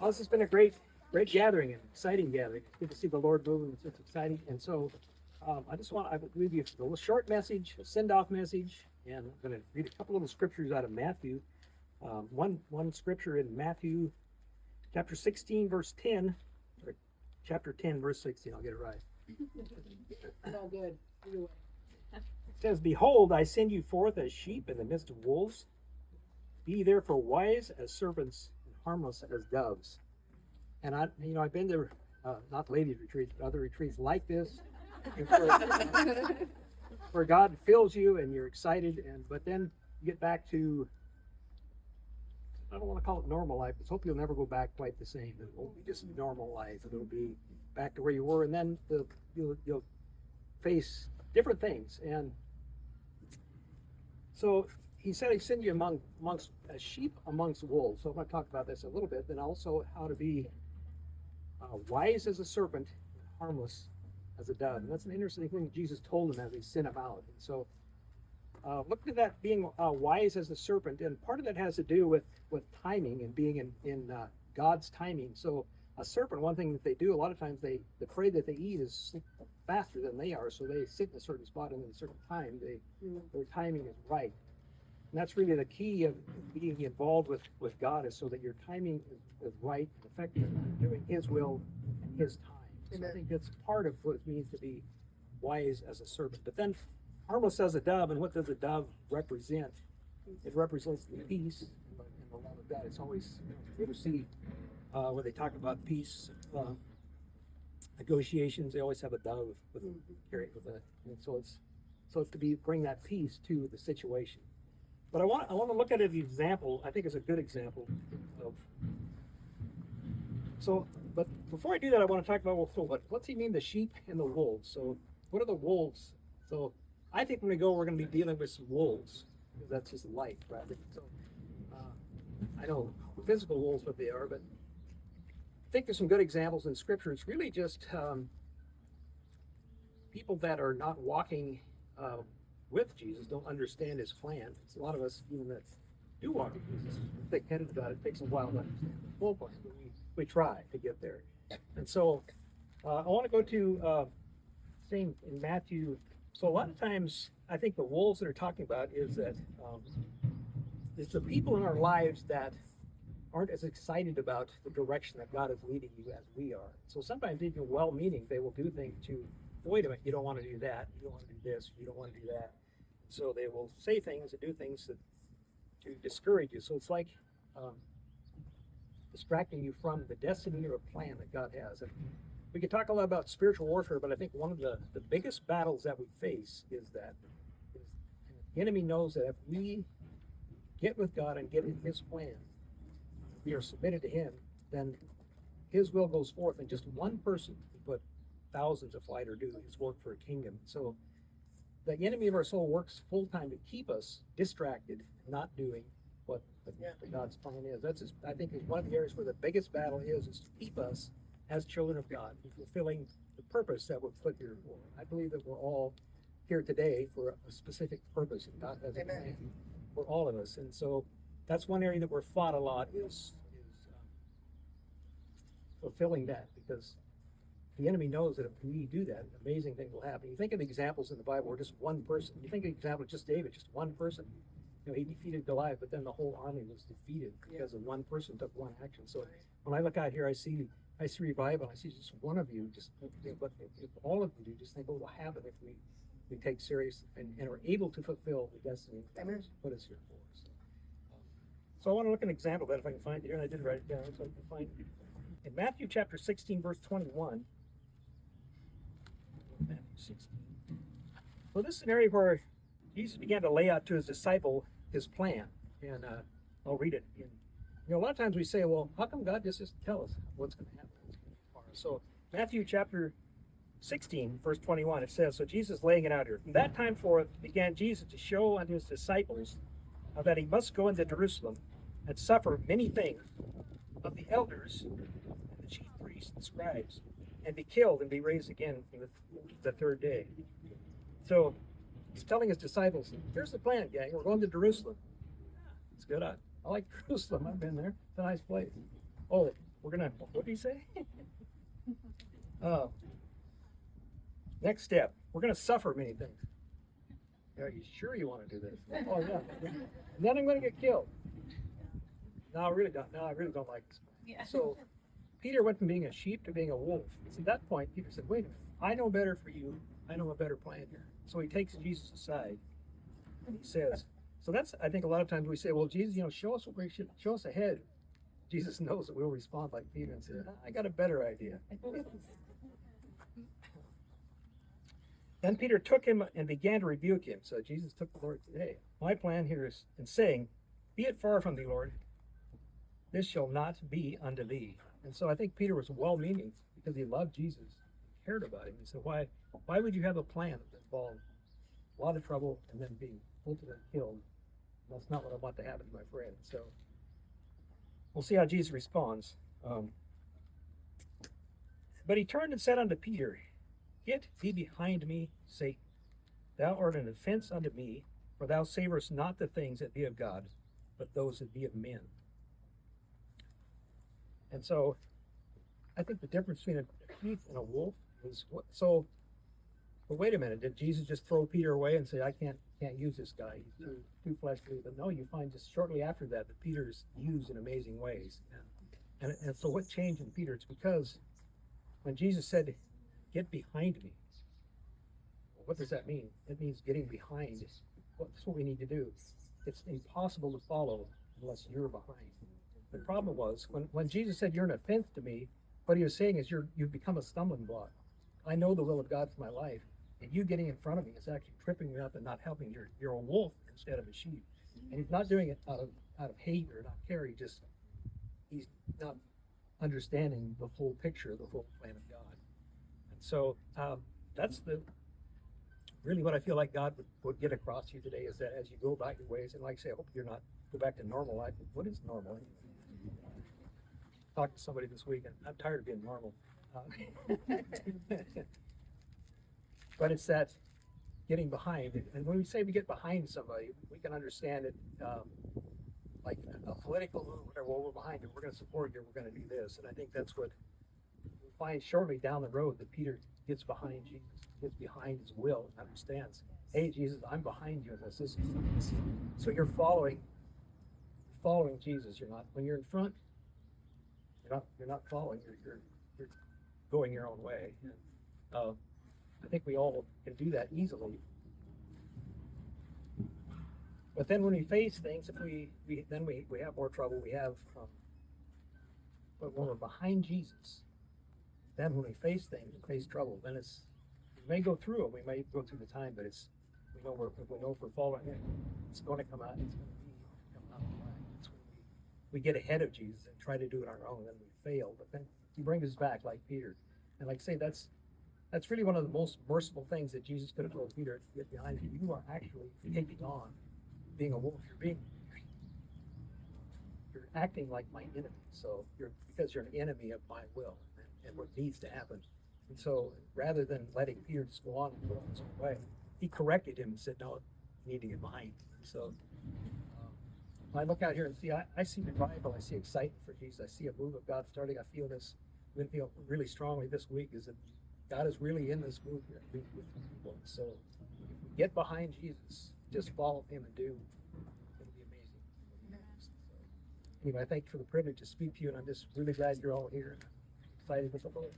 Well, this has been a great gathering, an exciting gathering. It's good to see the Lord moving. It's exciting. And so I will leave you a little short message, a send-off message, and I'm going to read a couple little scriptures out of Matthew. One scripture in Matthew chapter 16, verse 10, or chapter 10, verse 16. I'll get it right. All good. Either way. It says, "Behold, I send you forth as sheep in the midst of wolves. Be therefore wise as serpents and harmless as doves." And I've been to not ladies' retreats, but other retreats like this, where God fills you and you're excited, but then you get back to, I don't want to call it normal life, but hope you'll never go back quite the same. It won't be just normal life. It'll be back to where you were, and then you'll face different things. And so he said he sent you amongst sheep amongst wolves. So I'm going to talk about this a little bit, then also how to be wise as a serpent, harmless as a dove. And that's an interesting thing that Jesus told him as he sent him out. And so look at that being wise as a serpent, and part of that has to do with timing and being in God's timing. So a serpent, one thing that they do a lot of times, the prey that they eat is faster than they are, so they sit in a certain spot and at a certain time their timing is right. And that's really the key of being involved with God, is so that your timing is right and effective, doing His will and His time. So I think that's part of what it means to be wise as a serpent. But then harmless as a dove, and what does a dove represent? It represents the peace and the love of God. It's always, you ever see when they talk about peace negotiations, they always have a dove carried with it, and so it's to bring that peace to the situation. But I want to look at an example. I think it's a good example of. So, but before I do that, I want to talk about what's he mean, the sheep and the wolves. So, what are the wolves? So, I think when we go, we're going to be dealing with some wolves, because that's just life, right? So, I know physical wolves what they are, but I think there's some good examples in Scripture. It's really just people that are not walking with Jesus, don't understand His plan. It's a lot of us, even that do walk with Jesus, thick-headed about it. It takes a while to understand the full plan, but we try to get there. And so I want to go to same in Matthew. So a lot of times, I think the wolves that are talking about is that it's the people in our lives that aren't as excited about the direction that God is leading you as we are. So sometimes, even well-meaning, they will do things to, wait a minute, you don't want to do that, you don't want to do this, you don't want to do that. So they will say things and do things to discourage you. So it's like distracting you from the destiny or plan that God has. And we could talk a lot about spiritual warfare, but I think one of the biggest battles that we face is the enemy knows that if we get with God and get in His plan, we are submitted to Him, then His will goes forth, and just one person can put thousands of flight or do His work for a kingdom. So the enemy of our soul works full time to keep us distracted, not doing what God's plan is. That's I think is one of the areas where the biggest battle is to keep us as children of God, fulfilling the purpose that we're put here for. I believe that we're all here today for a specific purpose, and God has a plan for all of us. And so that's one area that we're fought a lot is fulfilling that, because the enemy knows that if we do that, amazing things will happen. You think of the examples in the Bible where just one person, you think of the example of just David, just one person. He defeated Goliath, but then the whole army was defeated because of one person took one action. So when I look out here, I see revival. I see just one of you. But if all of you do, just think what will happen if we take serious and are able to fulfill the destiny that God put us here for. So I want to look at an example of that if I can find it here. And I did write it down so I can find it. In Matthew chapter 16, verse 21. Matthew 16. So this is an area where Jesus began to lay out to His disciple His plan. And I'll read it. A lot of times we say, well, how come God just tell us what's going to happen? So Matthew chapter 16, verse 21, it says, so Jesus laying it out here. From that time forth began Jesus to show unto His disciples that He must go into Jerusalem and suffer many things of the elders and the chief priests and scribes, and be killed and be raised again the third day. So He's telling His disciples, here's the plan, gang. We're going to Jerusalem. It's good. I like Jerusalem. I've been there. It's a nice place. Oh, We're gonna, what did he say? Next step, we're gonna suffer many things. Are you sure you want to do this? Oh yeah. And then I'm gonna get killed. No, I really don't. No, I really don't like this. Yeah. So Peter went from being a sheep to being a wolf. So at that point, Peter said, "Wait a minute. I know better for you. I know a better plan here." So he takes Jesus aside and he says, "So that's. I think a lot of times we say, well, Jesus, show us what we should. Show us ahead." Jesus knows that we'll respond like Peter and say, "I got a better idea." Then Peter took him and began to rebuke him. So Jesus took the Lord and said, "Hey, my plan here is in saying, be it far from thee, Lord. This shall not be unto thee." And so I think Peter was well-meaning because he loved Jesus, cared about him. He said, why would you have a plan that involved a lot of trouble and then being ultimately killed? That's not what I want to happen to my friend. So we'll see how Jesus responds. But he turned and said unto Peter, "Get thee behind me, Satan. Thou art an offense unto me, for thou savorest not the things that be of God, but those that be of men." And so I think the difference between a sheep and a wolf is but wait a minute, did Jesus just throw Peter away and say, I can't use this guy, he's too fleshly? But no, you find just shortly after that Peter is used in amazing ways. And so what changed in Peter? It's because when Jesus said, "Get behind me," what does that mean? It means getting behind. That's what we need to do. It's impossible to follow unless you're behind. The problem was when Jesus said, "You're an offense to me," what he was saying is you've become a stumbling block. I know the will of God for my life, and you getting in front of me is actually tripping me up and not helping. You're a wolf instead of a sheep. And he's not doing it out of hate or not care. He's not understanding the full picture, the full plan of God. And so that's really what I feel like God would get across to you today, is that as you go about your ways, and like I say, I hope you're not go back to normal life. What is normal? Talked to somebody this week, and I'm tired of being normal. But it's that getting behind. And when we say we get behind somebody, we can understand it like a political move, whatever. Well, we're behind you, we're going to support you, we're going to do this. And I think that's what we find shortly down the road, that Peter gets behind Jesus, gets behind his will, and understands, hey, Jesus, I'm behind you in this. So you're following Jesus. You're not, when you're in front, you're not following, you're going your own way. And, I think we all can do that easily. But then when we face things, if we have more trouble. We have, but when we're behind Jesus, then when we face things, we face trouble. Then we may go through it. We may go through the time, but we know if we're following it, it's going to come out. It's going to come out right. It's when we get ahead of Jesus and try to do it on our own, then we fail. But then he brings us back, like Peter. And like I say, that's really one of the most merciful things that Jesus could have told Peter: to get behind you. You are actually taking on being a wolf. You're acting like my enemy. So because you're an enemy of my will and what needs to happen. And so rather than letting Peter just go on and go his own way, he corrected him and said, "No, you need to get behind." So when I look out here and see, I see revival. I see excitement for Jesus. I see a move of God starting. I feel this. I'm going to feel really strongly this week is that God is really in this move here with people. So if we get behind Jesus, just follow him and do, it'll be amazing. So, anyway, I thank you for the privilege to speak to you, and I'm just really glad you're all here. I'm excited with the Lord.